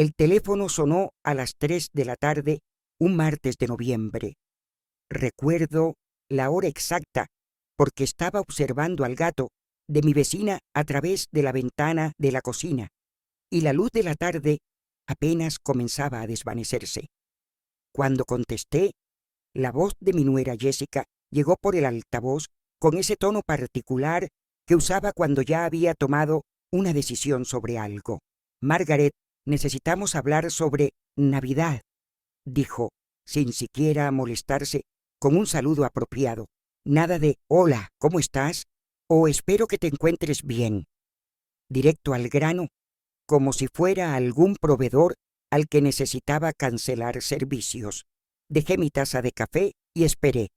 El teléfono sonó a las 3 de la tarde, un martes de noviembre. Recuerdo la hora exacta porque estaba observando al gato de mi vecina a través de la ventana de la cocina, y la luz de la tarde apenas comenzaba a desvanecerse. Cuando contesté, la voz de mi nuera Jessica llegó por el altavoz con ese tono particular que usaba cuando ya había tomado una decisión sobre algo. Margaret, necesitamos hablar sobre Navidad, dijo, sin siquiera molestarse, con un saludo apropiado. Nada de hola, ¿cómo estás? O espero que te encuentres bien. Directo al grano, como si fuera algún proveedor al que necesitaba cancelar servicios. Dejé mi taza de café y esperé.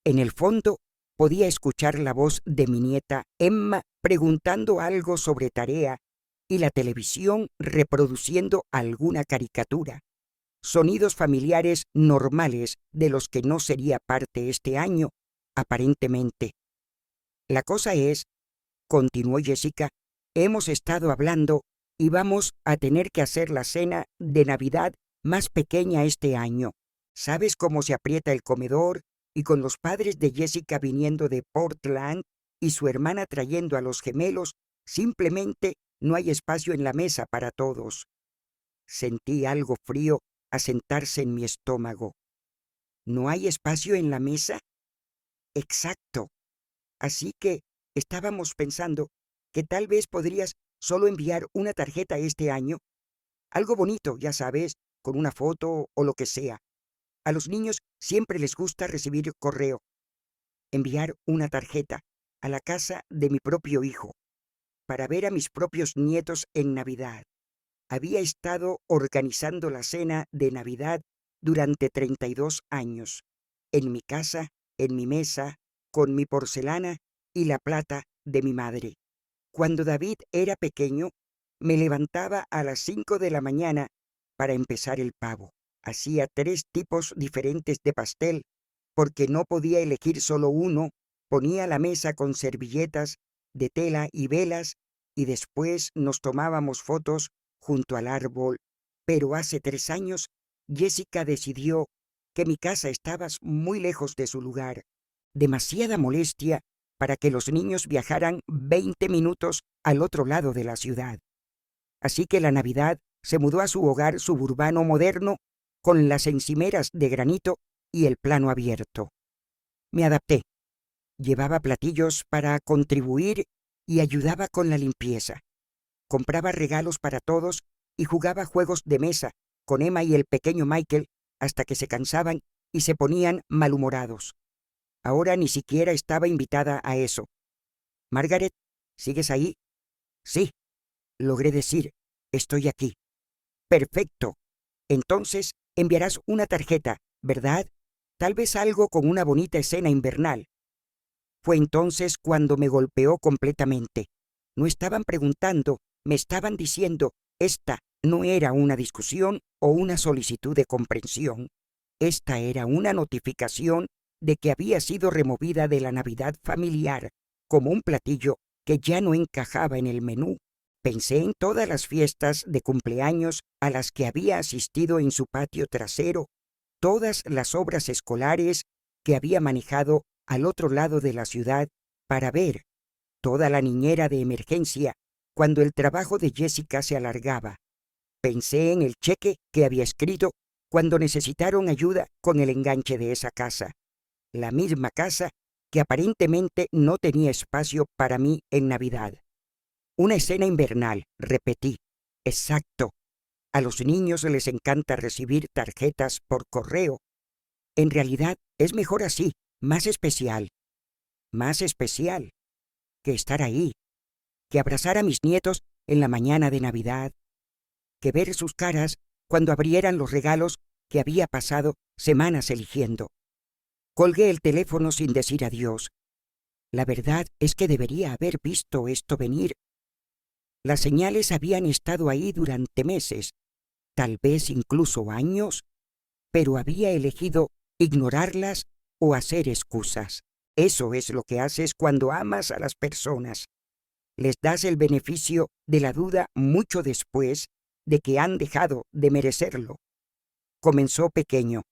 En el fondo podía escuchar la voz de mi nieta Emma preguntando algo sobre tarea y la televisión reproduciendo alguna caricatura. Sonidos familiares normales de los que no sería parte este año, aparentemente. La cosa es, continuó Jessica, hemos estado hablando y vamos a tener que hacer la cena de Navidad más pequeña este año. ¿Sabes cómo se aprieta el comedor? Y con los padres de Jessica viniendo de Portland y su hermana trayendo a los gemelos, simplemente no hay espacio en la mesa para todos. Sentí algo frío asentarse en mi estómago. ¿No hay espacio en la mesa? Exacto. Así que estábamos pensando que tal vez podrías solo enviar una tarjeta este año. Algo bonito, ya sabes, con una foto o lo que sea. A los niños siempre les gusta recibir correo. Enviar una tarjeta a la casa de mi propio hijo para ver a mis propios nietos en Navidad. Había estado organizando la cena de Navidad durante 32 años, en mi casa, en mi mesa, con mi porcelana y la plata de mi madre. Cuando David era pequeño, me levantaba a las 5 de la mañana para empezar el pavo. Hacía 3 tipos diferentes de pastel, porque no podía elegir solo uno, ponía la mesa con servilletas de tela y velas, y después nos tomábamos fotos junto al árbol. Pero hace 3 años, Jessica decidió que mi casa estaba muy lejos de su lugar. Demasiada molestia para que los niños viajaran 20 minutos al otro lado de la ciudad. Así que la Navidad se mudó a su hogar suburbano moderno con las encimeras de granito y el plano abierto. Me adapté. Llevaba platillos para contribuir y ayudaba con la limpieza. Compraba regalos para todos y jugaba juegos de mesa con Emma y el pequeño Michael hasta que se cansaban y se ponían malhumorados. Ahora ni siquiera estaba invitada a eso. Margaret, ¿sigues ahí? Sí, logré decir, estoy aquí. Perfecto. Entonces enviarás una tarjeta, ¿verdad? Tal vez algo con una bonita escena invernal. Fue entonces cuando me golpeó completamente. No estaban preguntando, me estaban diciendo, esta no era una discusión o una solicitud de comprensión. Esta era una notificación de que había sido removida de la Navidad familiar como un platillo que ya no encajaba en el menú. Pensé en todas las fiestas de cumpleaños a las que había asistido en su patio trasero, todas las obras escolares que había manejado al otro lado de la ciudad para ver, toda la niñera de emergencia cuando el trabajo de Jessica se alargaba. Pensé en el cheque que había escrito cuando necesitaron ayuda con el enganche de esa casa. La misma casa que aparentemente no tenía espacio para mí en Navidad. Una escena invernal, repetí. Exacto. A los niños les encanta recibir tarjetas por correo. En realidad es mejor así, más especial. Más especial que estar ahí, que abrazar a mis nietos en la mañana de Navidad, que ver sus caras cuando abrieran los regalos que había pasado semanas eligiendo. Colgué el teléfono sin decir adiós. La verdad es que debería haber visto esto venir. Las señales habían estado ahí durante meses, tal vez incluso años, pero había elegido ignorarlas o hacer excusas. Eso es lo que haces cuando amas a las personas. Les das el beneficio de la duda mucho después de que han dejado de merecerlo. Comenzó pequeño.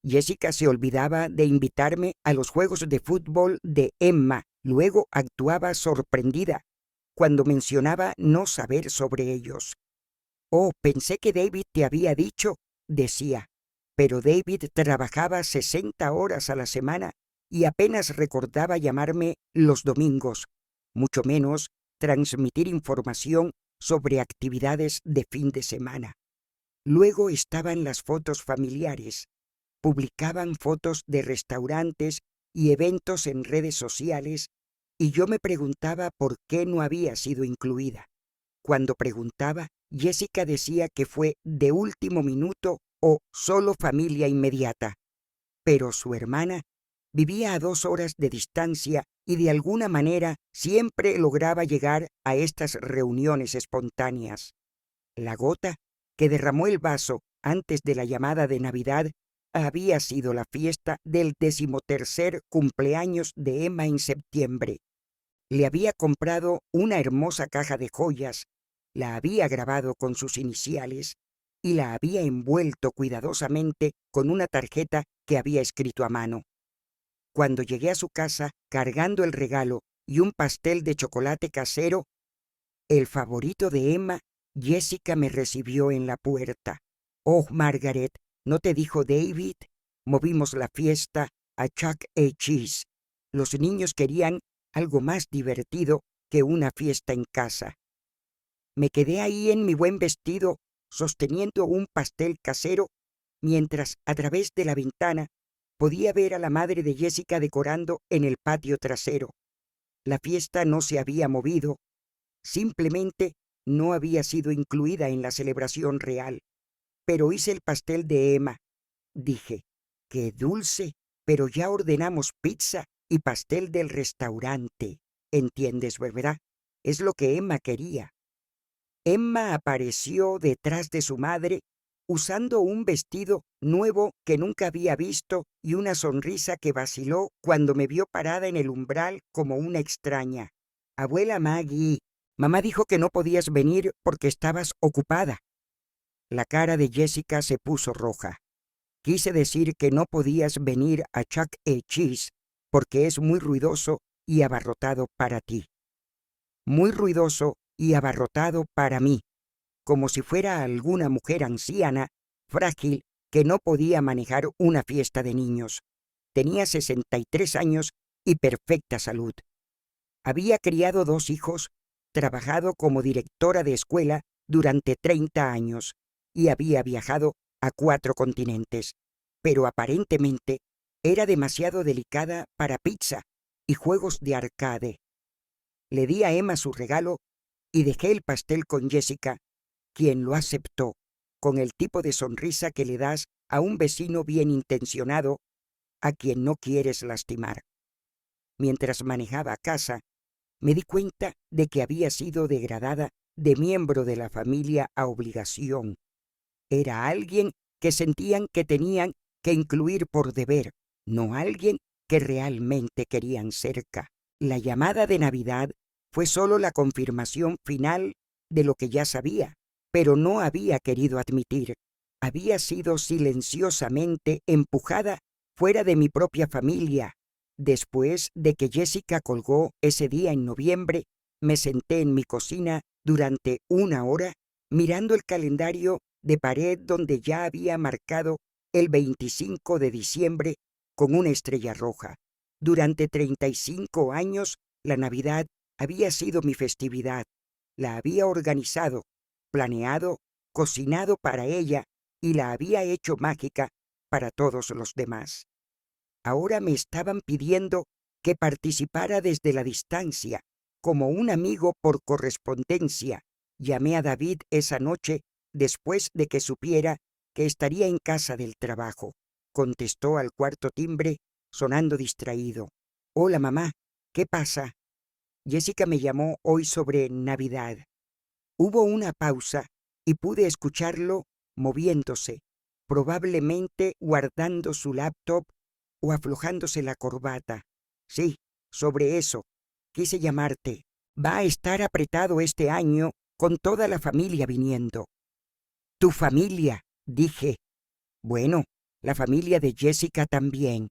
Jessica se olvidaba de invitarme a los juegos de fútbol de Emma, luego actuaba sorprendida cuando mencionaba no saber sobre ellos. «Oh, pensé que David te había dicho», decía, pero David trabajaba 60 horas a la semana y apenas recordaba llamarme los domingos, mucho menos transmitir información sobre actividades de fin de semana. Luego estaban las fotos familiares. Publicaban fotos de restaurantes y eventos en redes sociales y yo me preguntaba por qué no había sido incluida. Cuando preguntaba, Jessica decía que fue de último minuto o solo familia inmediata. Pero su hermana vivía a 2 horas de distancia y de alguna manera siempre lograba llegar a estas reuniones espontáneas. La gota que derramó el vaso antes de la llamada de Navidad había sido la fiesta del 13º cumpleaños de Emma en septiembre. Le había comprado una hermosa caja de joyas, la había grabado con sus iniciales y la había envuelto cuidadosamente con una tarjeta que había escrito a mano. Cuando llegué a su casa cargando el regalo y un pastel de chocolate casero, el favorito de Emma, Jessica me recibió en la puerta. «Oh, Margaret, ¿no te dijo David? Movimos la fiesta a Chuck E. Cheese. Los niños querían algo más divertido que una fiesta en casa». Me quedé ahí en mi buen vestido, sosteniendo un pastel casero, mientras a través de la ventana podía ver a la madre de Jessica decorando en el patio trasero. La fiesta no se había movido, simplemente no había sido incluida en la celebración real. Pero hice el pastel de Emma. Dije, «Qué dulce, pero ya ordenamos pizza y pastel del restaurante. ¿Entiendes, verdad? Es lo que Emma quería». Emma apareció detrás de su madre usando un vestido nuevo que nunca había visto y una sonrisa que vaciló cuando me vio parada en el umbral como una extraña. «Abuela Maggie, mamá dijo que no podías venir porque estabas ocupada». La cara de Jessica se puso roja. «Quise decir que no podías venir a Chuck E. Cheese porque es muy ruidoso y abarrotado para ti». Muy ruidoso y abarrotado para mí, como si fuera alguna mujer anciana, frágil, que no podía manejar una fiesta de niños. Tenía 63 años y perfecta salud. Había criado 2 hijos, trabajado como directora de escuela durante 30 años y había viajado a 4 continentes, pero aparentemente era demasiado delicada para pizza y juegos de arcade. Le di a Emma su regalo y dejé el pastel con Jessica, quien lo aceptó con el tipo de sonrisa que le das a un vecino bien intencionado a quien no quieres lastimar. Mientras manejaba a casa, me di cuenta de que había sido degradada de miembro de la familia a obligación. Era alguien que sentían que tenían que incluir por deber, no alguien que realmente querían cerca. La llamada de Navidad fue solo la confirmación final de lo que ya sabía, pero no había querido admitir. Había sido silenciosamente empujada fuera de mi propia familia. Después de que Jessica colgó ese día en noviembre, me senté en mi cocina durante 1 hora mirando el calendario de pared donde ya había marcado el 25 de diciembre con una estrella roja. Durante 35 años, la Navidad había sido mi festividad. La había organizado, planeado, cocinado para ella y la había hecho mágica para todos los demás. Ahora me estaban pidiendo que participara desde la distancia, como un amigo por correspondencia. Llamé a David esa noche después de que supiera que estaría en casa del trabajo. Contestó al cuarto timbre, sonando distraído. «Hola, mamá, ¿qué pasa?» Jessica me llamó hoy sobre Navidad. Hubo una pausa y pude escucharlo moviéndose, probablemente guardando su laptop o aflojándose la corbata. «Sí, sobre eso. Quise llamarte. Va a estar apretado este año con toda la familia viniendo. Tu familia, dije. Bueno, la familia de Jessica también.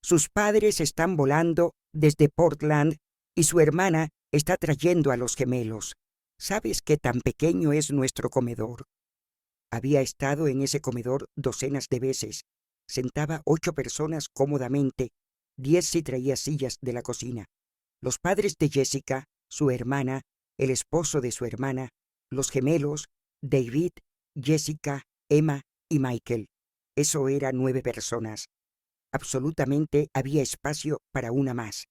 Sus padres están volando desde Portland y su hermana está trayendo a los gemelos. ¿Sabes qué tan pequeño es nuestro comedor? Había estado en ese comedor docenas de veces. Sentaba 8 personas cómodamente, 10 si traía sillas de la cocina. Los padres de Jessica, su hermana, el esposo de su hermana, los gemelos, David, Jessica, Emma y Michael. Eso era 9 personas. Absolutamente había espacio para una más.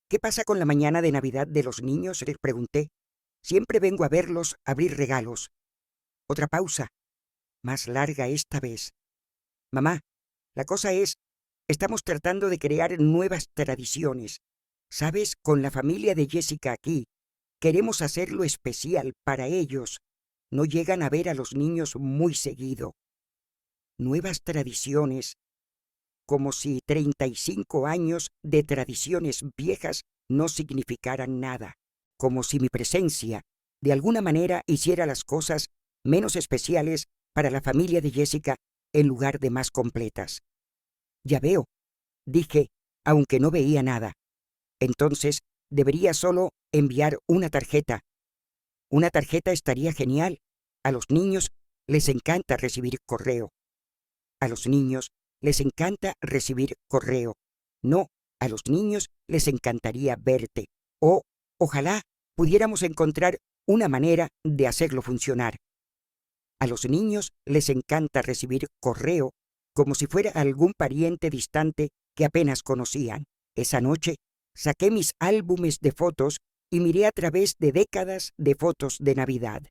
¿Qué pasa con la mañana de Navidad de los niños?, les pregunté. Siempre vengo a verlos abrir regalos. Otra pausa, más larga esta vez. Mamá, la cosa es, estamos tratando de crear nuevas tradiciones. ¿Sabes? Con la familia de Jessica aquí, queremos hacerlo especial para ellos. No llegan a ver a los niños muy seguido. Nuevas tradiciones, como si 35 años de tradiciones viejas no significaran nada, como si mi presencia, de alguna manera, hiciera las cosas menos especiales para la familia de Jessica en lugar de más completas. Ya veo, dije, aunque no veía nada. Entonces, debería solo enviar una tarjeta. Una tarjeta estaría genial. A los niños les encanta recibir correo. A los niños les encanta recibir correo. No, a los niños les encantaría verte. O, ojalá pudiéramos encontrar una manera de hacerlo funcionar. A los niños les encanta recibir correo como si fuera algún pariente distante que apenas conocían. Esa noche saqué mis álbumes de fotos y miré a través de décadas de fotos de Navidad.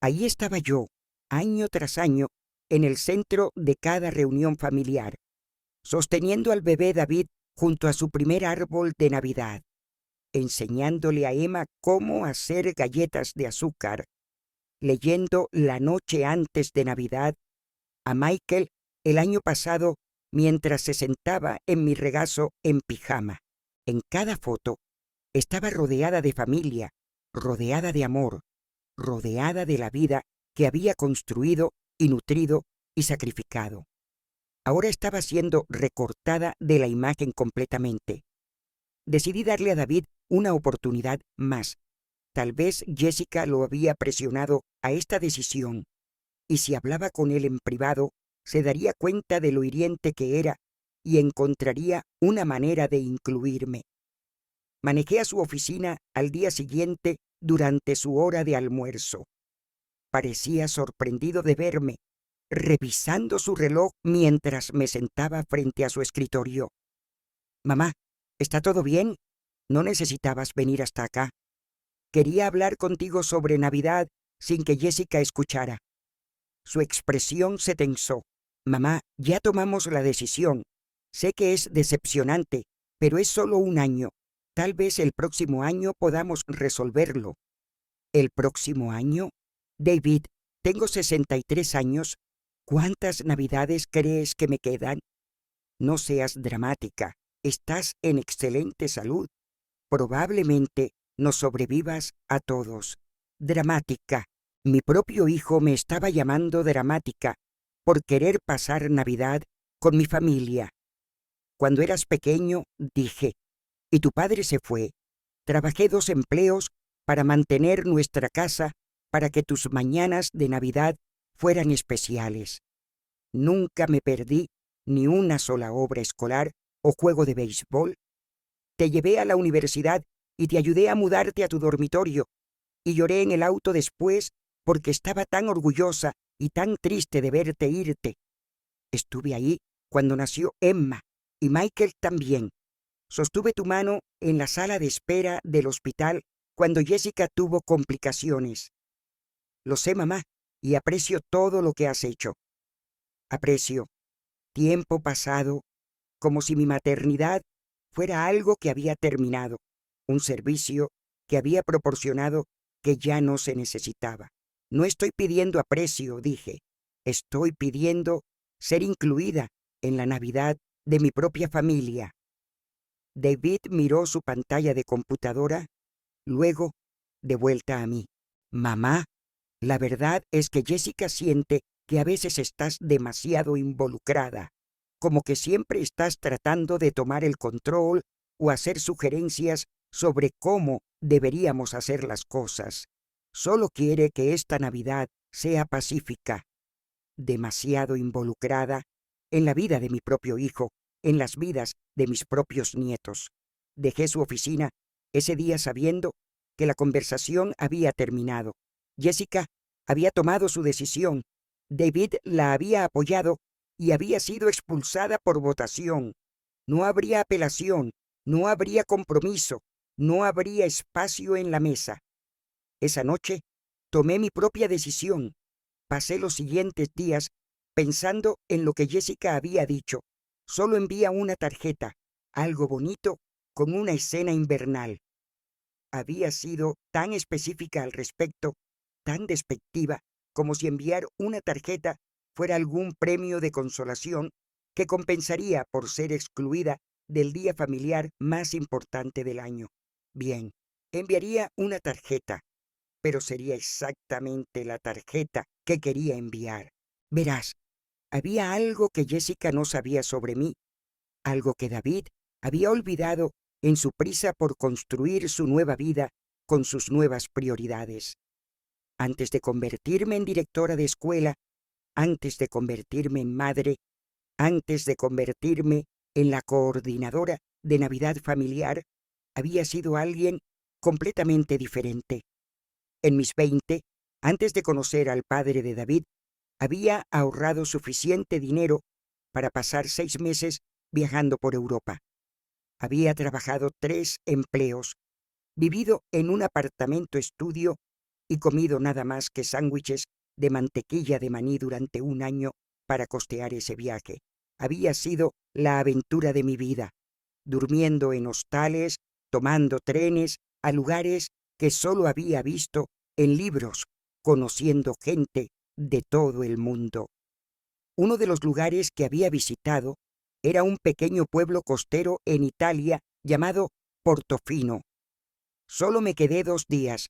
Ahí estaba yo, año tras año, en el centro de cada reunión familiar, sosteniendo al bebé David junto a su primer árbol de Navidad, enseñándole a Emma cómo hacer galletas de azúcar, leyendo La noche antes de Navidad a Michael el año pasado mientras se sentaba en mi regazo en pijama. En cada foto estaba rodeada de familia, rodeada de amor, rodeada de la vida que había construido y nutrido y sacrificado. Ahora estaba siendo recortada de la imagen completamente. Decidí darle a David una oportunidad más. Tal vez Jessica lo había presionado a esta decisión, y si hablaba con él en privado, se daría cuenta de lo hiriente que era y encontraría una manera de incluirme. Manejé a su oficina al día siguiente durante su hora de almuerzo. Parecía sorprendido de verme, revisando su reloj mientras me sentaba frente a su escritorio. Mamá, ¿está todo bien? No necesitabas venir hasta acá. Quería hablar contigo sobre Navidad sin que Jessica escuchara. Su expresión se tensó. Mamá, ya tomamos la decisión. Sé que es decepcionante, pero es solo un año. Tal vez el próximo año podamos resolverlo. ¿El próximo año? David, tengo 63 años. ¿Cuántas Navidades crees que me quedan? No seas dramática. Estás en excelente salud. Probablemente nos sobrevivas a todos. Dramática. Mi propio hijo me estaba llamando dramática por querer pasar Navidad con mi familia. Cuando eras pequeño, dije, y tu padre se fue. Trabajé 2 empleos para mantener nuestra casa para que tus mañanas de Navidad fueran especiales. Nunca me perdí ni una sola obra escolar o juego de béisbol. Te llevé a la universidad y te ayudé a mudarte a tu dormitorio, y lloré en el auto después porque estaba tan orgullosa y tan triste de verte irte. Estuve ahí cuando nació Emma, y Michael también. Sostuve tu mano en la sala de espera del hospital cuando Jessica tuvo complicaciones. Lo sé, mamá, y aprecio todo lo que has hecho. Aprecio tiempo pasado como si mi maternidad fuera algo que había terminado, un servicio que había proporcionado que ya no se necesitaba. No estoy pidiendo aprecio, dije. Estoy pidiendo ser incluida en la Navidad de mi propia familia. David miró su pantalla de computadora, luego de vuelta a mí. Mamá, La verdad es que Jessica siente que a veces estás demasiado involucrada, como que siempre estás tratando de tomar el control o hacer sugerencias sobre cómo deberíamos hacer las cosas. Solo quiere que esta Navidad sea pacífica. Demasiado involucrada en la vida de mi propio hijo, en las vidas de mis propios nietos. Dejé su oficina ese día sabiendo que la conversación había terminado. Jessica había tomado su decisión. David la había apoyado y había sido expulsada por votación. No habría apelación, no habría compromiso, no habría espacio en la mesa. Esa noche tomé mi propia decisión. Pasé los siguientes días pensando en lo que Jessica había dicho. Solo envía una tarjeta, algo bonito, con una escena invernal. Había sido tan específica al respecto, tan despectiva, como si enviar una tarjeta fuera algún premio de consolación que compensaría por ser excluida del día familiar más importante del año. Bien, enviaría una tarjeta, pero sería exactamente la tarjeta que quería enviar. Verás, había algo que Jessica no sabía sobre mí, algo que David había olvidado en su prisa por construir su nueva vida con sus nuevas prioridades. Antes de convertirme en directora de escuela, antes de convertirme en madre, antes de convertirme en la coordinadora de Navidad familiar, había sido alguien completamente diferente. En mis 20, antes de conocer al padre de David, había ahorrado suficiente dinero para pasar 6 meses viajando por Europa. Había trabajado 3 empleos, vivido en un apartamento estudio y comido nada más que sándwiches de mantequilla de maní durante un año para costear ese viaje. Había sido la aventura de mi vida, durmiendo en hostales, tomando trenes a lugares que solo había visto en libros, conociendo gente de todo el mundo. Uno de los lugares que había visitado era un pequeño pueblo costero en Italia llamado Portofino. Solo me quedé 2 días,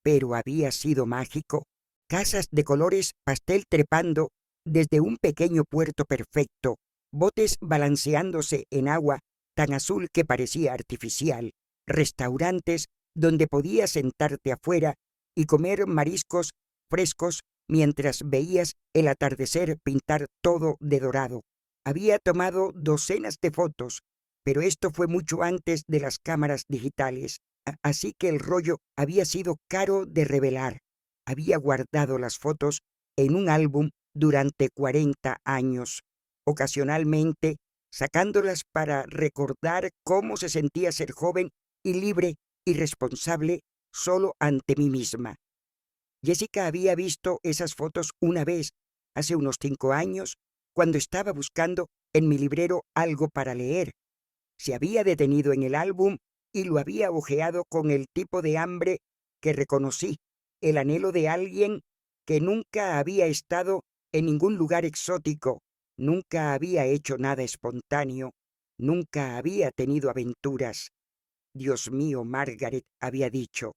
pero había sido mágico. Casas de colores pastel trepando desde un pequeño puerto perfecto, botes balanceándose en agua tan azul que parecía artificial, restaurantes donde podías sentarte afuera y comer mariscos frescos mientras veías el atardecer pintar todo de dorado. Había tomado docenas de fotos, pero esto fue mucho antes de las cámaras digitales, así que el rollo había sido caro de revelar. Había guardado las fotos en un álbum durante 40 años, ocasionalmente sacándolas para recordar cómo se sentía ser joven y libre y responsable solo ante mí misma. Jessica había visto esas fotos una vez, hace unos 5 años, cuando estaba buscando en mi librero algo para leer. Se había detenido en el álbum y lo había hojeado con el tipo de hambre que reconocí, el anhelo de alguien que nunca había estado en ningún lugar exótico, nunca había hecho nada espontáneo, nunca había tenido aventuras. Dios mío, Margaret, había dicho,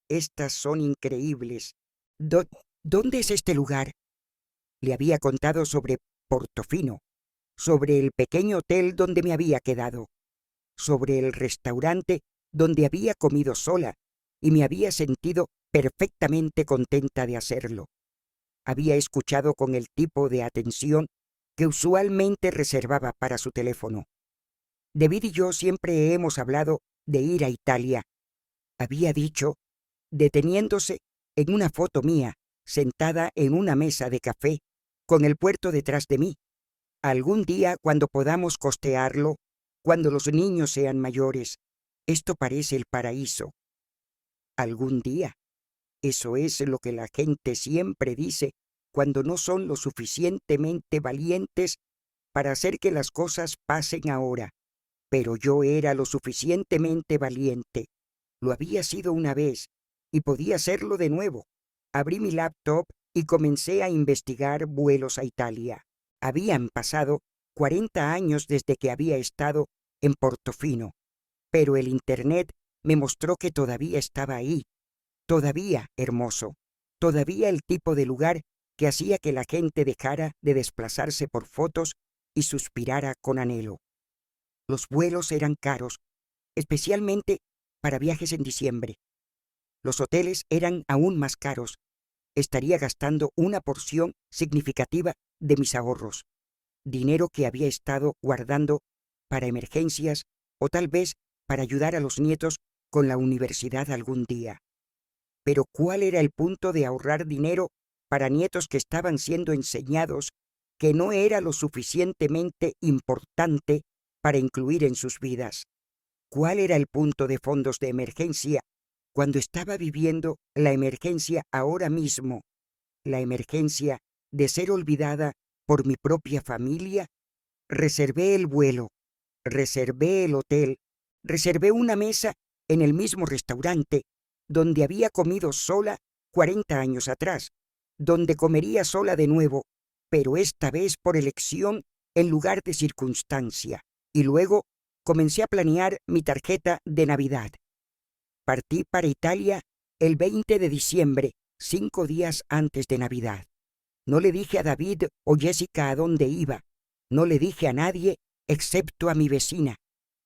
estas son increíbles. ¿Dónde es este lugar? Le había contado sobre Portofino, sobre el pequeño hotel donde me había quedado, sobre el restaurante donde había comido sola y me había sentido perfectamente contenta de hacerlo. Había escuchado con el tipo de atención que usualmente reservaba para su teléfono. David y yo siempre hemos hablado de ir a Italia, había dicho, deteniéndose en una foto mía, sentada en una mesa de café, con el puerto detrás de mí. Algún día, cuando podamos costearlo, cuando los niños sean mayores, esto parece el paraíso. Algún día. Eso es lo que la gente siempre dice cuando no son lo suficientemente valientes para hacer que las cosas pasen ahora. Pero yo era lo suficientemente valiente. Lo había sido una vez y podía serlo de nuevo. Abrí mi laptop y comencé a investigar vuelos a Italia. Habían pasado 40 años desde que había estado en Portofino, pero el Internet me mostró que todavía estaba ahí, todavía hermoso, todavía el tipo de lugar que hacía que la gente dejara de desplazarse por fotos y suspirara con anhelo. Los vuelos eran caros, especialmente para viajes en diciembre. Los hoteles eran aún más caros. Estaría gastando una porción significativa de mis ahorros, dinero que había estado guardando para emergencias o tal vez para ayudar a los nietos con la universidad algún día. Pero ¿cuál era el punto de ahorrar dinero para nietos que estaban siendo enseñados que no era lo suficientemente importante para incluir en sus vidas? ¿Cuál era el punto de fondos de emergencia cuando estaba viviendo la emergencia ahora mismo, la emergencia de ser olvidada por mi propia familia? Reservé el vuelo, reservé el hotel, reservé una mesa en el mismo restaurante donde había comido sola 40 años atrás, donde comería sola de nuevo, pero esta vez por elección en lugar de circunstancia. Y luego comencé a planear mi tarjeta de Navidad. Partí para Italia el 20 de diciembre, 5 días antes de Navidad. No le dije a David o Jessica a dónde iba. No le dije a nadie excepto a mi vecina,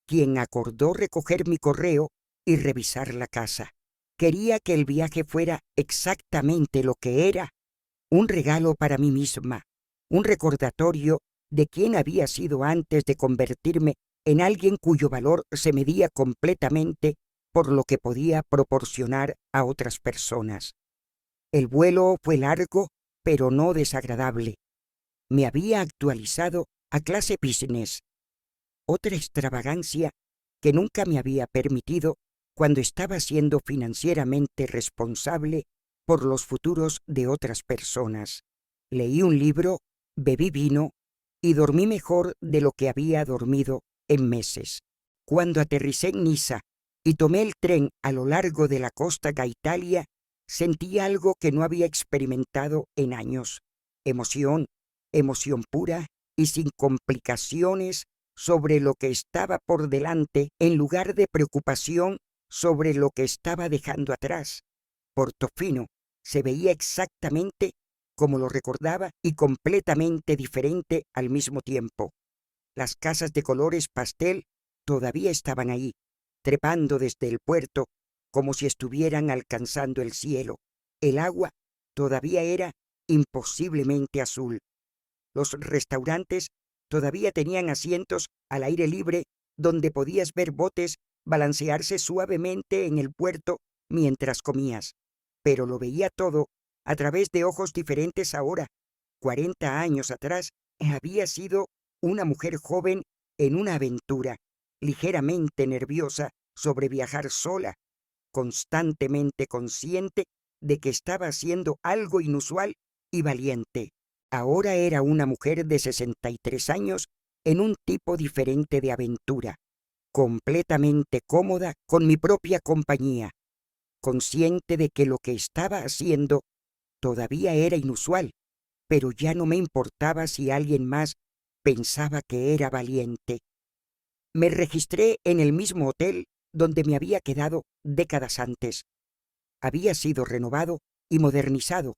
quien acordó recoger mi correo y revisar la casa. Quería que el viaje fuera exactamente lo que era, un regalo para mí misma, un recordatorio de quién había sido antes de convertirme en alguien cuyo valor se medía completamente por lo que podía proporcionar a otras personas. El vuelo fue largo, pero no desagradable. Me había actualizado a clase business, otra extravagancia que nunca me había permitido cuando estaba siendo financieramente responsable por los futuros de otras personas. Leí un libro, bebí vino y dormí mejor de lo que había dormido en meses. Cuando aterricé en Niza y tomé el tren a lo largo de la costa Gaitalia, sentí algo que no había experimentado en años. Emoción pura y sin complicaciones sobre lo que estaba por delante en lugar de preocupación sobre lo que estaba dejando atrás. Portofino se veía exactamente como lo recordaba y completamente diferente al mismo tiempo. Las casas de colores pastel todavía estaban ahí, trepando desde el puerto como si estuvieran alcanzando el cielo. El agua todavía era imposiblemente azul. Los restaurantes todavía tenían asientos al aire libre donde podías ver botes balancearse suavemente en el puerto mientras comías. Pero lo veía todo a través de ojos diferentes ahora. 40 años atrás había sido una mujer joven en una aventura, ligeramente nerviosa sobre viajar sola, constantemente consciente de que estaba haciendo algo inusual y valiente. Ahora era una mujer de 63 años en un tipo diferente de aventura, completamente cómoda con mi propia compañía, consciente de que lo que estaba haciendo todavía era inusual, pero ya no me importaba si alguien más pensaba que era valiente. Me registré en el mismo hotel donde me había quedado décadas antes. Había sido renovado y modernizado,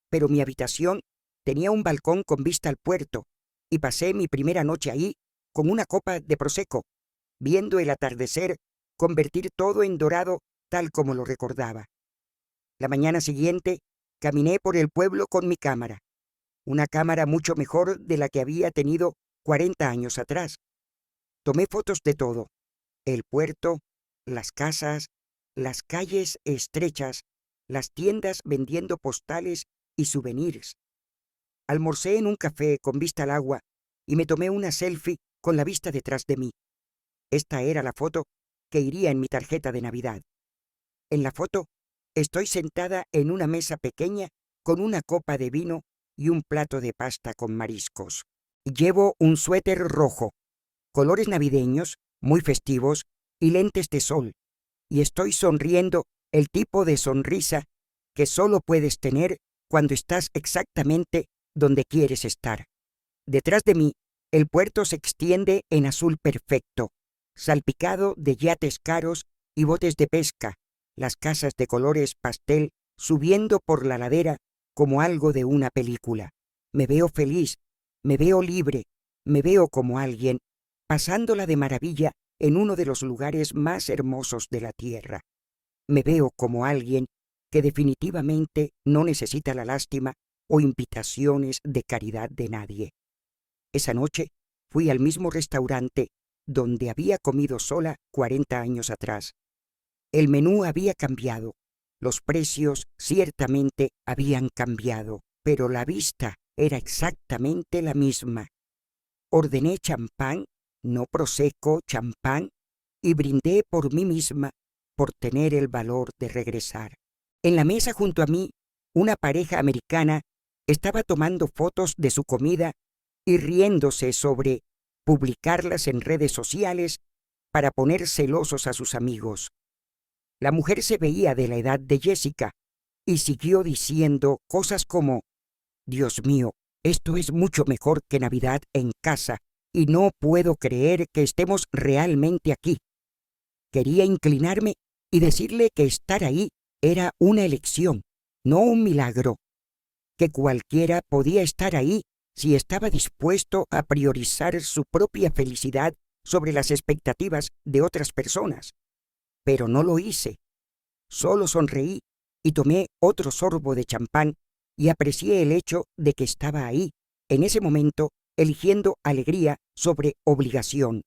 pero mi habitación tenía un balcón con vista al puerto y pasé mi primera noche ahí con una copa de prosecco, viendo el atardecer convertir todo en dorado tal como lo recordaba. La mañana siguiente caminé por el pueblo con mi cámara, una cámara mucho mejor de la que había tenido 40 años atrás. Tomé fotos de todo: el puerto, las casas, las calles estrechas, las tiendas vendiendo postales y souvenirs. Almorcé en un café con vista al agua y me tomé una selfie con la vista detrás de mí. Esta era la foto que iría en mi tarjeta de Navidad. En la foto estoy sentada en una mesa pequeña con una copa de vino y un plato de pasta con mariscos. Llevo un suéter rojo, colores navideños, muy festivos, y lentes de sol, y estoy sonriendo el tipo de sonrisa que solo puedes tener cuando estás exactamente donde quieres estar. Detrás de mí, el puerto se extiende en azul perfecto, salpicado de yates caros y botes de pesca. Las casas de colores pastel subiendo por la ladera como algo de una película. Me veo feliz, me veo libre, me veo como alguien, pasándola de maravilla en uno de los lugares más hermosos de la tierra. Me veo como alguien que definitivamente no necesita la lástima o invitaciones de caridad de nadie. Esa noche fui al mismo restaurante donde había comido sola 40 años atrás. El menú había cambiado, los precios ciertamente habían cambiado, pero la vista era exactamente la misma. Ordené champán, no prosecco, champán, y brindé por mí misma por tener el valor de regresar. En la mesa junto a mí, una pareja americana estaba tomando fotos de su comida y riéndose sobre publicarlas en redes sociales para poner celosos a sus amigos. La mujer se veía de la edad de Jessica y siguió diciendo cosas como: «Dios mío, esto es mucho mejor que Navidad en casa y no puedo creer que estemos realmente aquí». Quería inclinarme y decirle que estar ahí era una elección, no un milagro, que cualquiera podía estar ahí si estaba dispuesto a priorizar su propia felicidad sobre las expectativas de otras personas. Pero no lo hice. Solo sonreí y tomé otro sorbo de champán y aprecié el hecho de que estaba ahí, en ese momento, eligiendo alegría sobre obligación.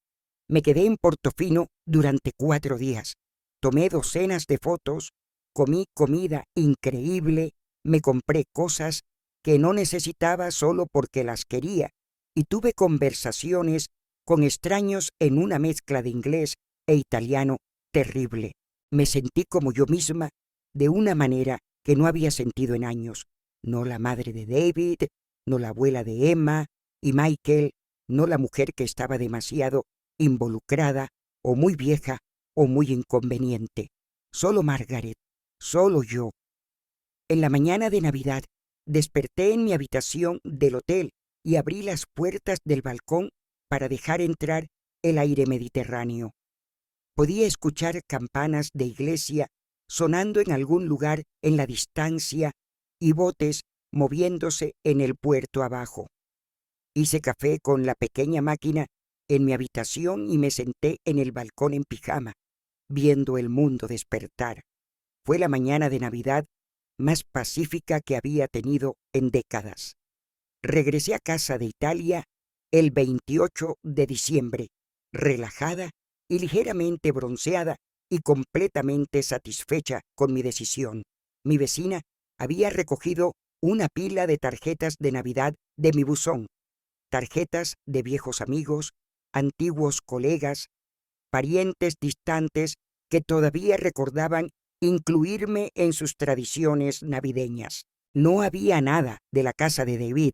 Me quedé en Portofino durante 4 días. Tomé docenas de fotos, comí comida increíble, me compré cosas que no necesitaba solo porque las quería, y tuve conversaciones con extraños en una mezcla de inglés e italiano terrible. Me sentí como yo misma, de una manera que no había sentido en años. No la madre de David, no la abuela de Emma y Michael, no la mujer que estaba demasiado involucrada, o muy vieja, o muy inconveniente. Solo Margaret, solo yo. En la mañana de Navidad, desperté en mi habitación del hotel y abrí las puertas del balcón para dejar entrar el aire mediterráneo. Podía escuchar campanas de iglesia sonando en algún lugar en la distancia y botes moviéndose en el puerto abajo. Hice café con la pequeña máquina en mi habitación y me senté en el balcón en pijama, viendo el mundo despertar. Fue la mañana de Navidad más pacífica que había tenido en décadas. Regresé a casa de Italia el 28 de diciembre, relajada y ligeramente bronceada y completamente satisfecha con mi decisión. Mi vecina había recogido una pila de tarjetas de Navidad de mi buzón, tarjetas de viejos amigos, antiguos colegas, parientes distantes que todavía recordaban incluirme en sus tradiciones navideñas. No había nada de la casa de David,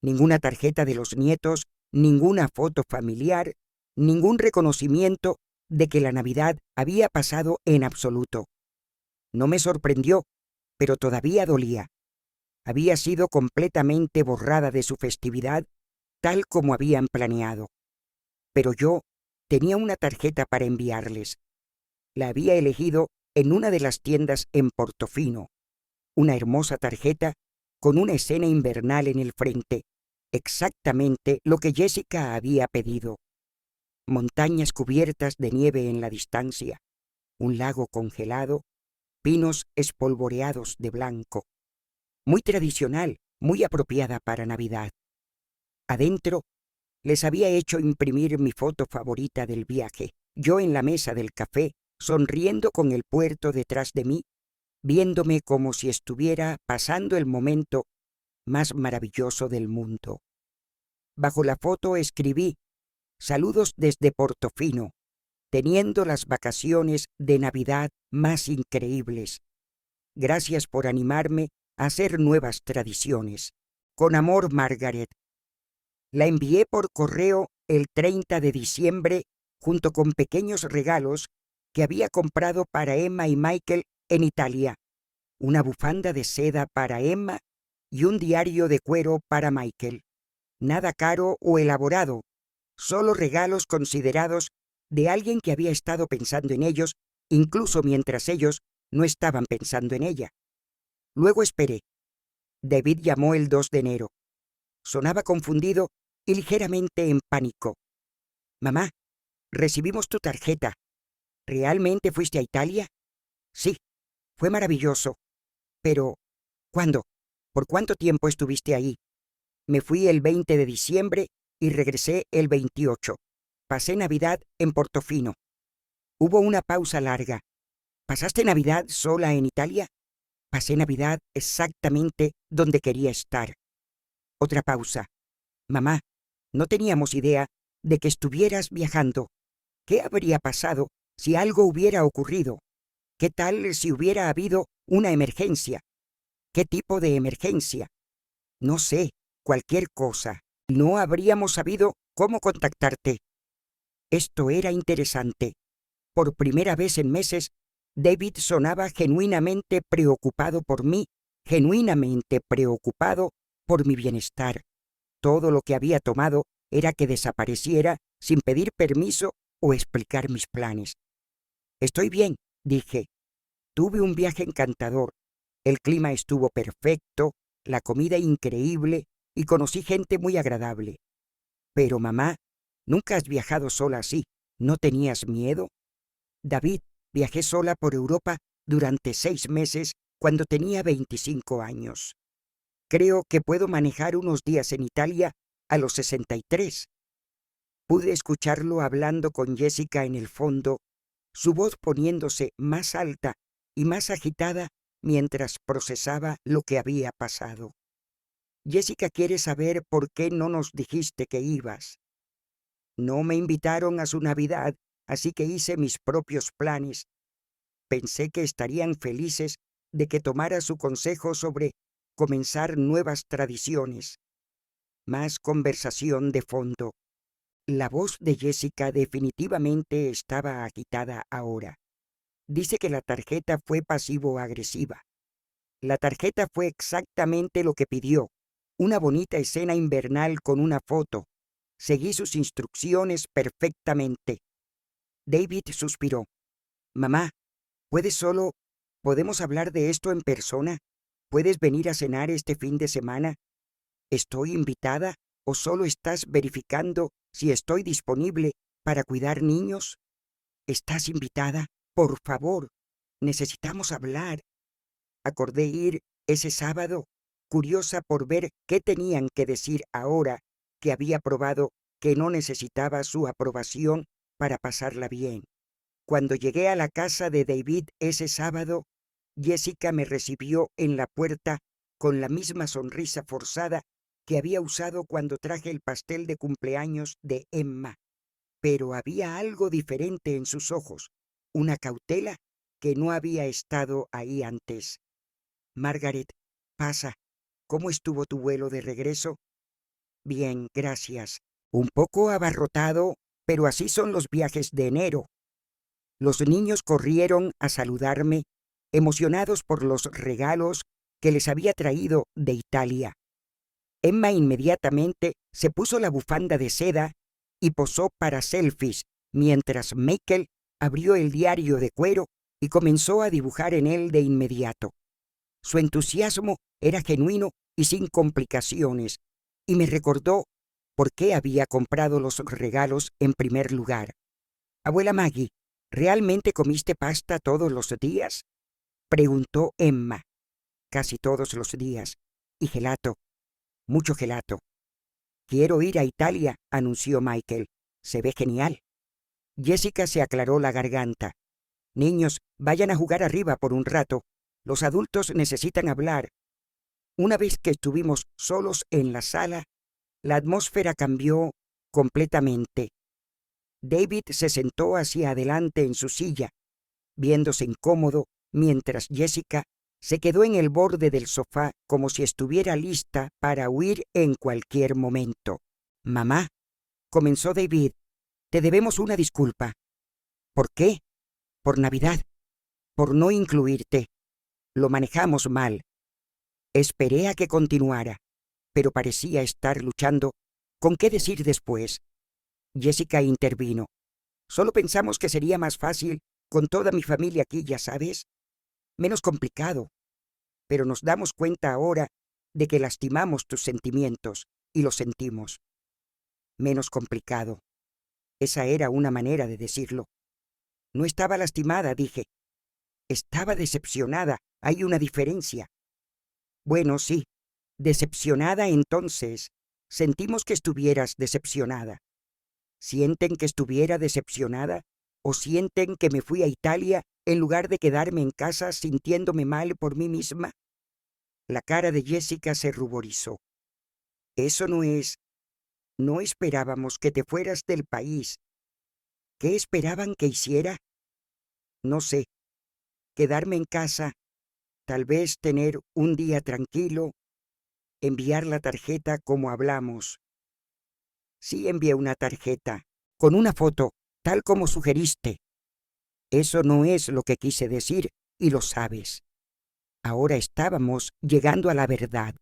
ninguna tarjeta de los nietos, ninguna foto familiar, ningún reconocimiento de que la Navidad había pasado en absoluto. No me sorprendió, pero todavía dolía. Había sido completamente borrada de su festividad, tal como habían planeado. Pero yo tenía una tarjeta para enviarles. La había elegido en una de las tiendas en Portofino. Una hermosa tarjeta con una escena invernal en el frente, exactamente lo que Jessica había pedido. Montañas cubiertas de nieve en la distancia, un lago congelado, pinos espolvoreados de blanco. Muy tradicional, muy apropiada para Navidad. Adentro les había hecho imprimir mi foto favorita del viaje, yo en la mesa del café, sonriendo con el puerto detrás de mí, viéndome como si estuviera pasando el momento más maravilloso del mundo. Bajo la foto escribí: «Saludos desde Portofino, teniendo las vacaciones de Navidad más increíbles. Gracias por animarme a hacer nuevas tradiciones. Con amor, Margaret». La envié por correo el 30 de diciembre junto con pequeños regalos que había comprado para Emma y Michael en Italia, una bufanda de seda para Emma y un diario de cuero para Michael. Nada caro o elaborado, solo regalos considerados de alguien que había estado pensando en ellos, incluso mientras ellos no estaban pensando en ella. Luego esperé. David llamó el 2 de enero. Sonaba confundido y ligeramente en pánico. Mamá, recibimos tu tarjeta. ¿Realmente fuiste a Italia? Sí, fue maravilloso. Pero, ¿cuándo? ¿Por cuánto tiempo estuviste ahí? Me fui el 20 de diciembre y regresé el 28. Pasé Navidad en Portofino. Hubo una pausa larga. ¿Pasaste Navidad sola en Italia? Pasé Navidad exactamente donde quería estar. Otra pausa. Mamá, no teníamos idea de que estuvieras viajando. ¿Qué habría pasado si algo hubiera ocurrido? ¿Qué tal si hubiera habido una emergencia? ¿Qué tipo de emergencia? No sé, cualquier cosa. No habríamos sabido cómo contactarte. Esto era interesante. Por primera vez en meses, David sonaba genuinamente preocupado por mí, genuinamente preocupado por mi bienestar. Todo lo que había tomado era que desapareciera sin pedir permiso o explicar mis planes. Estoy bien, dije. Tuve un viaje encantador. El clima estuvo perfecto, la comida increíble y conocí gente muy agradable. Pero mamá, nunca has viajado sola así. ¿No tenías miedo? David, viajé sola por Europa durante 6 meses cuando tenía 25 años. Creo que puedo manejar unos días en Italia a los 63. Pude escucharlo hablando con Jessica en el fondo, su voz poniéndose más alta y más agitada mientras procesaba lo que había pasado. Jessica quiere saber por qué no nos dijiste que ibas. No me invitaron a su Navidad, así que hice mis propios planes. Pensé que estarían felices de que tomara su consejo sobre comenzar nuevas tradiciones. Más conversación de fondo. La voz de Jessica definitivamente estaba agitada ahora. Dice que la tarjeta fue pasivo-agresiva. La tarjeta fue exactamente lo que pidió. Una bonita escena invernal con una foto. Seguí sus instrucciones perfectamente. David suspiró. Mamá, ¿podemos hablar de esto en persona? ¿Puedes venir a cenar este fin de semana? ¿Estoy invitada o solo estás verificando si estoy disponible para cuidar niños? ¿Estás invitada? Por favor, necesitamos hablar. Acordé ir ese sábado, curiosa por ver qué tenían que decir ahora que había probado que no necesitaba su aprobación para pasarla bien. Cuando llegué a la casa de David ese sábado, Jessica me recibió en la puerta con la misma sonrisa forzada que había usado cuando traje el pastel de cumpleaños de Emma. Pero había algo diferente en sus ojos, una cautela que no había estado ahí antes. Margaret, pasa. ¿Cómo estuvo tu vuelo de regreso? Bien, gracias. Un poco abarrotado, pero así son los viajes de enero. Los niños corrieron a saludarme, emocionados por los regalos que les había traído de Italia. Emma inmediatamente se puso la bufanda de seda y posó para selfies, mientras Michael abrió el diario de cuero y comenzó a dibujar en él de inmediato. Su entusiasmo era genuino y sin complicaciones, y me recordó por qué había comprado los regalos en primer lugar. Abuela Maggie, ¿realmente comiste pasta todos los días? Preguntó Emma. Casi todos los días. Y gelato. Mucho gelato. Quiero ir a Italia, anunció Michael. Se ve genial. Jessica se aclaró la garganta. Niños, vayan a jugar arriba por un rato. Los adultos necesitan hablar. Una vez que estuvimos solos en la sala, la atmósfera cambió completamente. David se sentó hacia adelante en su silla, viéndose incómodo, mientras Jessica se quedó en el borde del sofá como si estuviera lista para huir en cualquier momento. Mamá, comenzó David, te debemos una disculpa. ¿Por qué? Por Navidad, por no incluirte. Lo manejamos mal. Esperé a que continuara, pero parecía estar luchando con qué decir después. Jessica intervino. Solo pensamos que sería más fácil con toda mi familia aquí, ya sabes. Menos complicado. pero nos damos cuenta ahora de que lastimamos tus sentimientos, y los sentimos. Menos complicado. Esa era una manera de decirlo. No estaba lastimada, dije. Estaba decepcionada. Hay una diferencia. Bueno, sí. Decepcionada, entonces. Sentimos que estuvieras decepcionada. ¿Sienten que estuviera decepcionada? ¿O sienten que me fui a Italia en lugar de quedarme en casa sintiéndome mal por mí misma? La cara de Jessica se ruborizó. Eso no es. No esperábamos que te fueras del país. ¿Qué esperaban que hiciera? No sé. Quedarme en casa, tal vez tener un día tranquilo, enviar la tarjeta como hablamos. Sí, envié una tarjeta, con una foto, tal como sugeriste. Eso no es lo que quise decir, y lo sabes. Ahora estábamos llegando a la verdad.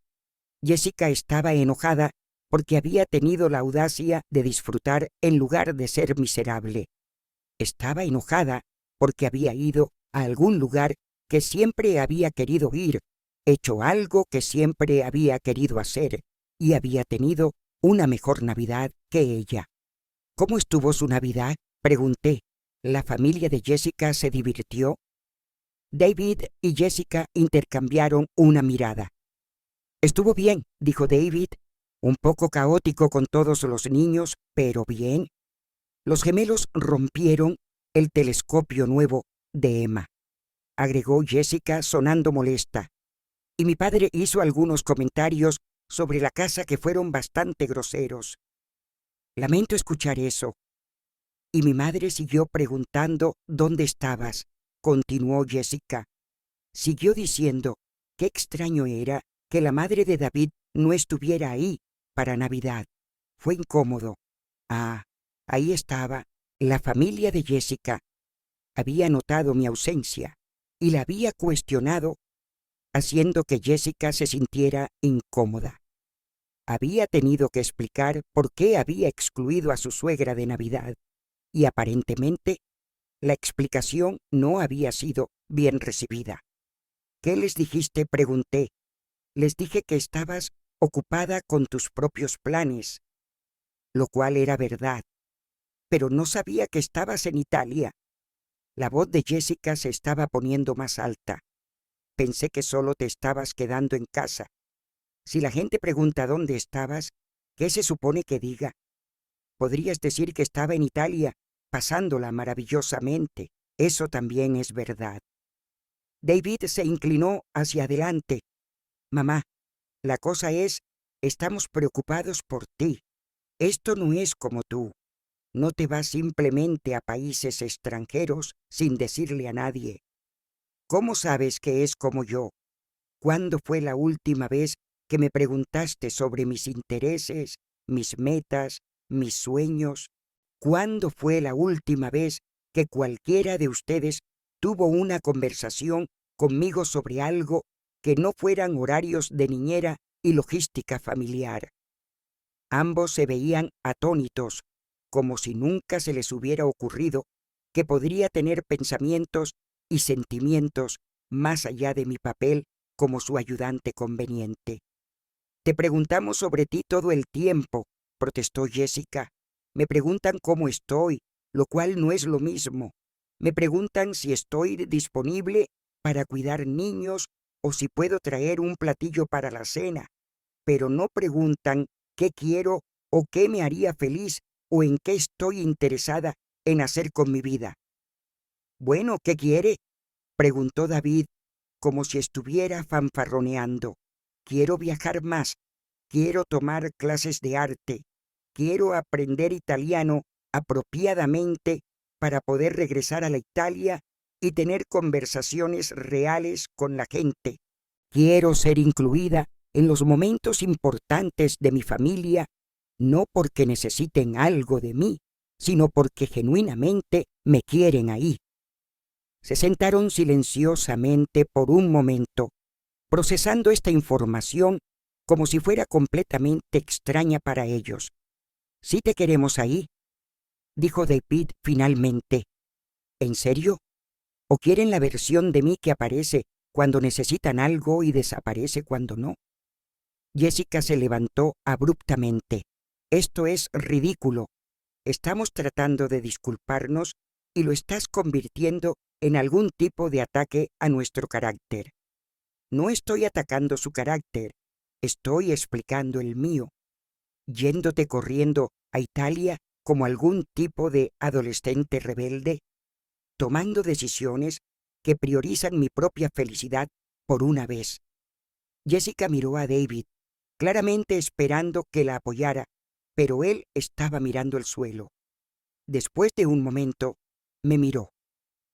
Jessica estaba enojada porque había tenido la audacia de disfrutar en lugar de ser miserable. Estaba enojada porque había ido a algún lugar que siempre había querido ir, hecho algo que siempre había querido hacer, y había tenido una mejor Navidad que ella. ¿Cómo estuvo su Navidad?, pregunté. ¿La familia de Jessica se divirtió? David y Jessica intercambiaron una mirada. Estuvo bien, dijo David, un poco caótico con todos los niños, pero bien. Los gemelos rompieron el telescopio nuevo de Emma, agregó Jessica sonando molesta, y mi padre hizo algunos comentarios sobre la casa que fueron bastante groseros. Lamento escuchar eso. Y mi madre siguió preguntando dónde estabas, continuó Jessica. Siguió diciendo qué extraño era que la madre de David no estuviera ahí para Navidad. Fue incómodo. Ah, ahí estaba. La familia de Jessica había notado mi ausencia y la había cuestionado, haciendo que Jessica se sintiera incómoda. Había tenido que explicar por qué había excluido a su suegra de Navidad, y aparentemente la explicación no había sido bien recibida. ¿Qué les dijiste?, pregunté. Les dije que estabas ocupada con tus propios planes, lo cual era verdad, pero no sabía que estabas en Italia. La voz de Jessica se estaba poniendo más alta. Pensé que solo te estabas quedando en casa. Si la gente pregunta dónde estabas, ¿qué se supone que diga? Podrías decir que estaba en Italia, pasándola maravillosamente. Eso también es verdad. David se inclinó hacia adelante. Mamá, la cosa es, estamos preocupados por ti. Esto no es como tú. No te vas simplemente a países extranjeros sin decirle a nadie. ¿Cómo sabes que es como yo? ¿Cuándo fue la última vez que me preguntaste sobre mis intereses, mis metas, mis sueños? ¿Cuándo fue la última vez que cualquiera de ustedes tuvo una conversación conmigo sobre algo que no fueran horarios de niñera y logística familiar? Ambos se veían atónitos, como si nunca se les hubiera ocurrido que podría tener pensamientos y sentimientos más allá de mi papel como su ayudante conveniente. Te preguntamos sobre ti todo el tiempo, protestó Jessica. Me preguntan cómo estoy, lo cual no es lo mismo. Me preguntan si estoy disponible para cuidar niños o si puedo traer un platillo para la cena, pero no preguntan qué quiero o qué me haría feliz o en qué estoy interesada en hacer con mi vida. Bueno, ¿qué quiere?, preguntó David, como si estuviera fanfarroneando. Quiero viajar más, quiero tomar clases de arte, quiero aprender italiano apropiadamente para poder regresar a la Italia y tener conversaciones reales con la gente. Quiero ser incluida en los momentos importantes de mi familia, no porque necesiten algo de mí, sino porque genuinamente me quieren ahí. Se sentaron silenciosamente por un momento, procesando esta información como si fuera completamente extraña para ellos. «Sí te queremos ahí», dijo David finalmente. «¿En serio? ¿O quieren la versión de mí que aparece cuando necesitan algo y desaparece cuando no. Jessica se levantó abruptamente. Esto es ridículo. Estamos tratando de disculparnos y lo estás convirtiendo en algún tipo de ataque a nuestro carácter. No estoy atacando su carácter, estoy explicando el mío. Yéndote corriendo a Italia como algún tipo de adolescente rebelde, tomando decisiones que priorizan mi propia felicidad por una vez. Jessica miró a David, claramente esperando que la apoyara, pero él estaba mirando el suelo. Después de un momento, me miró.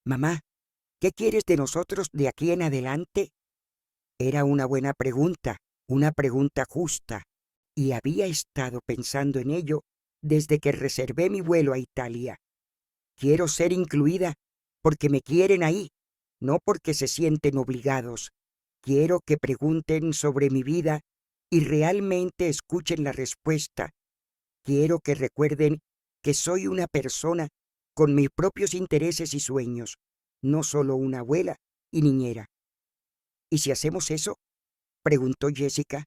«Mamá, ¿qué quieres de nosotros de aquí en adelante?» Era una buena pregunta, una pregunta justa, y había estado pensando en ello desde que reservé mi vuelo a Italia. Quiero ser incluida porque me quieren ahí, no porque se sienten obligados. Quiero que pregunten sobre mi vida y realmente escuchen la respuesta. Quiero que recuerden que soy una persona con mis propios intereses y sueños, no solo una abuela y niñera. ¿Y si hacemos eso?, preguntó Jessica.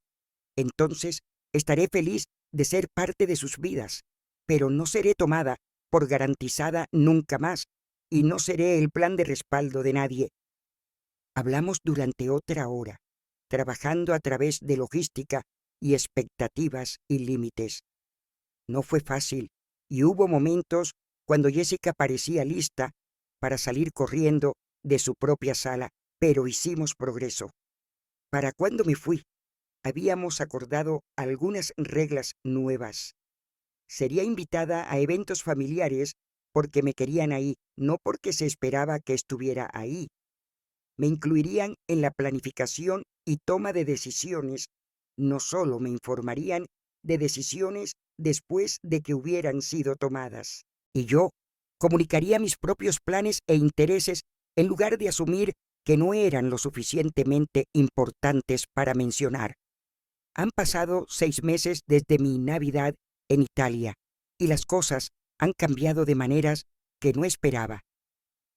Entonces estaré feliz de ser parte de sus vidas, pero no seré tomada por garantizada nunca más, y no seré el plan de respaldo de nadie. Hablamos durante otra hora, trabajando a través de logística y expectativas y límites. No fue fácil, y hubo momentos cuando Jessica parecía lista para salir corriendo de su propia sala, pero hicimos progreso. Para cuando me fui, habíamos acordado algunas reglas nuevas. Sería invitada a eventos familiares porque me querían ahí, no porque se esperaba que estuviera ahí. Me incluirían en la planificación y toma de decisiones, no solo me informarían de decisiones después de que hubieran sido tomadas. Y yo comunicaría mis propios planes e intereses en lugar de asumir que no eran lo suficientemente importantes para mencionar. Han pasado 6 meses desde mi Navidad en Italia y las cosas han cambiado de maneras que no esperaba.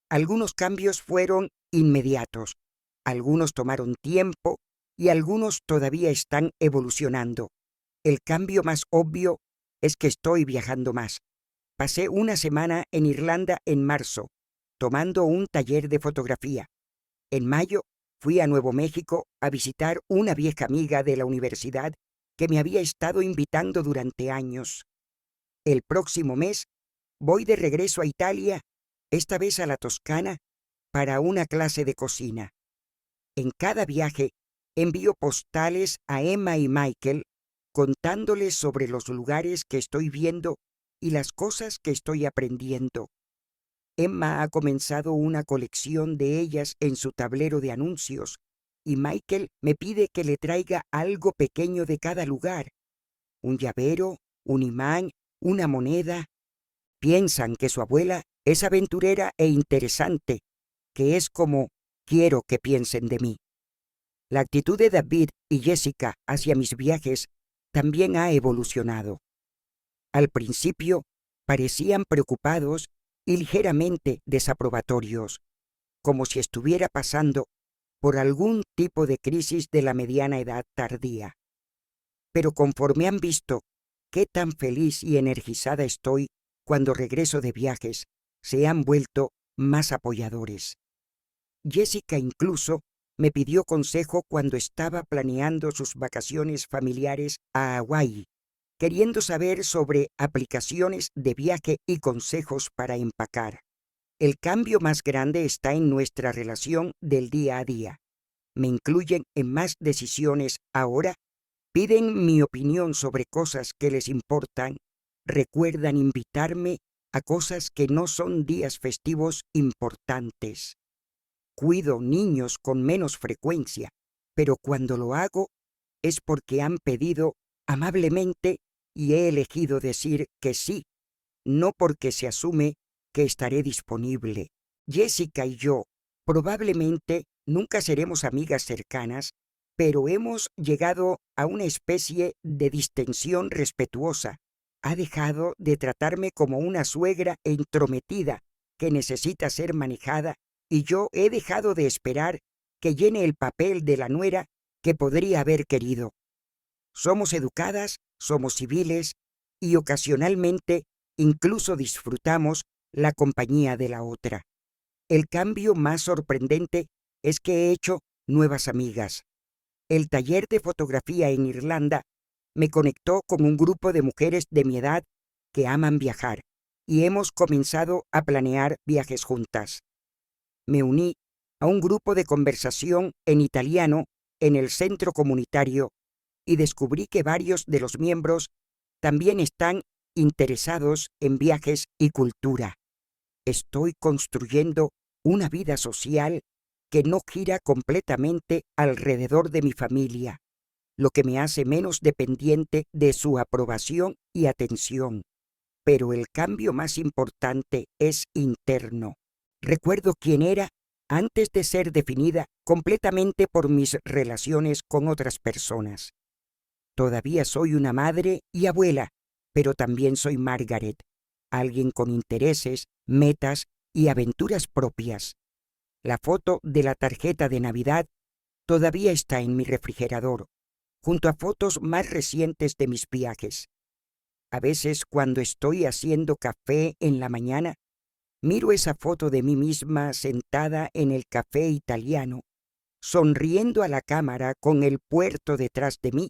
Algunos cambios fueron inmediatos, algunos tomaron tiempo y algunos todavía están evolucionando. El cambio más obvio es que estoy viajando más. Pasé una semana en Irlanda en marzo, tomando un taller de fotografía. En mayo fui a Nuevo México a visitar una vieja amiga de la universidad que me había estado invitando durante años. El próximo mes voy de regreso a Italia, esta vez a la Toscana, para una clase de cocina. En cada viaje envío postales a Emma y Michael contándoles sobre los lugares que estoy viendo y las cosas que estoy aprendiendo. Emma ha comenzado una colección de ellas en su tablero de anuncios y Michael me pide que le traiga algo pequeño de cada lugar. Un llavero, un imán, una moneda. Piensan que su abuela es aventurera e interesante, que es como quiero que piensen de mí. La actitud de David y Jessica hacia mis viajes también ha evolucionado. Al principio parecían preocupados y ligeramente desaprobatorios, como si estuviera pasando por algún tipo de crisis de la mediana edad tardía. Pero conforme han visto qué tan feliz y energizada estoy cuando regreso de viajes, se han vuelto más apoyadores. Jessica incluso me pidió consejo cuando estaba planeando sus vacaciones familiares a Hawái, queriendo saber sobre aplicaciones de viaje y consejos para empacar. El cambio más grande está en nuestra relación del día a día. Me incluyen en más decisiones ahora, piden mi opinión sobre cosas que les importan, recuerdan invitarme a cosas que no son días festivos importantes. Cuido niños con menos frecuencia, pero cuando lo hago es porque han pedido amablemente y he elegido decir que sí, no porque se asume que estaré disponible. Jessica y yo probablemente nunca seremos amigas cercanas, pero hemos llegado a una especie de distensión respetuosa. Ha dejado de tratarme como una suegra entrometida que necesita ser manejada y yo he dejado de esperar que llene el papel de la nuera que podría haber querido. Somos educadas, somos civiles y ocasionalmente incluso disfrutamos la compañía de la otra. El cambio más sorprendente es que he hecho nuevas amigas. El taller de fotografía en Irlanda me conectó con un grupo de mujeres de mi edad que aman viajar y hemos comenzado a planear viajes juntas. Me uní a un grupo de conversación en italiano en el centro comunitario y descubrí que varios de los miembros también están interesados en viajes y cultura. Estoy construyendo una vida social que no gira completamente alrededor de mi familia, lo que me hace menos dependiente de su aprobación y atención. Pero el cambio más importante es interno. Recuerdo quién era antes de ser definida completamente por mis relaciones con otras personas. Todavía soy una madre y abuela, pero también soy Margaret, alguien con intereses, metas y aventuras propias. La foto de la tarjeta de Navidad todavía está en mi refrigerador, junto a fotos más recientes de mis viajes. A veces, cuando estoy haciendo café en la mañana, miro esa foto de mí misma sentada en el café italiano, sonriendo a la cámara con el puerto detrás de mí,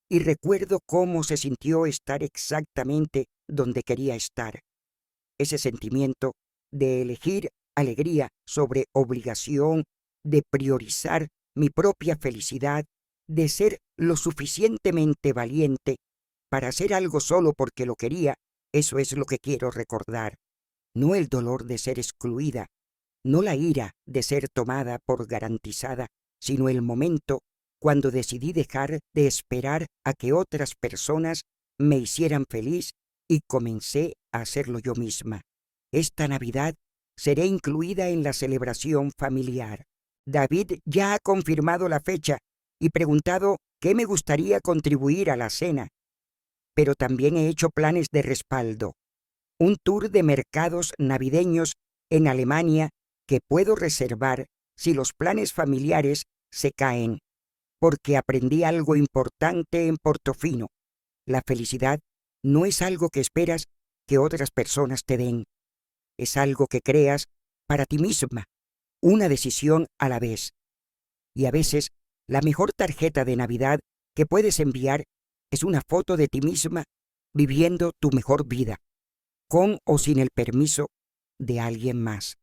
y recuerdo cómo se sintió estar exactamente donde quería estar. Ese sentimiento de elegir alegría sobre obligación, de priorizar mi propia felicidad, de ser lo suficientemente valiente para hacer algo solo porque lo quería, eso es lo que quiero recordar. No el dolor de ser excluida, no la ira de ser tomada por garantizada, sino el momento cuando decidí dejar de esperar a que otras personas me hicieran feliz y comencé a hacerlo yo misma. Esta Navidad seré incluida en la celebración familiar. David ya ha confirmado la fecha y preguntado qué me gustaría contribuir a la cena. Pero también he hecho planes de respaldo. Un tour de mercados navideños en Alemania que puedo reservar si los planes familiares se caen, porque aprendí algo importante en Portofino. La felicidad no es algo que esperas que otras personas te den. Es algo que creas para ti misma, una decisión a la vez. Y a veces, la mejor tarjeta de Navidad que puedes enviar es una foto de ti misma viviendo tu mejor vida, con o sin el permiso de alguien más.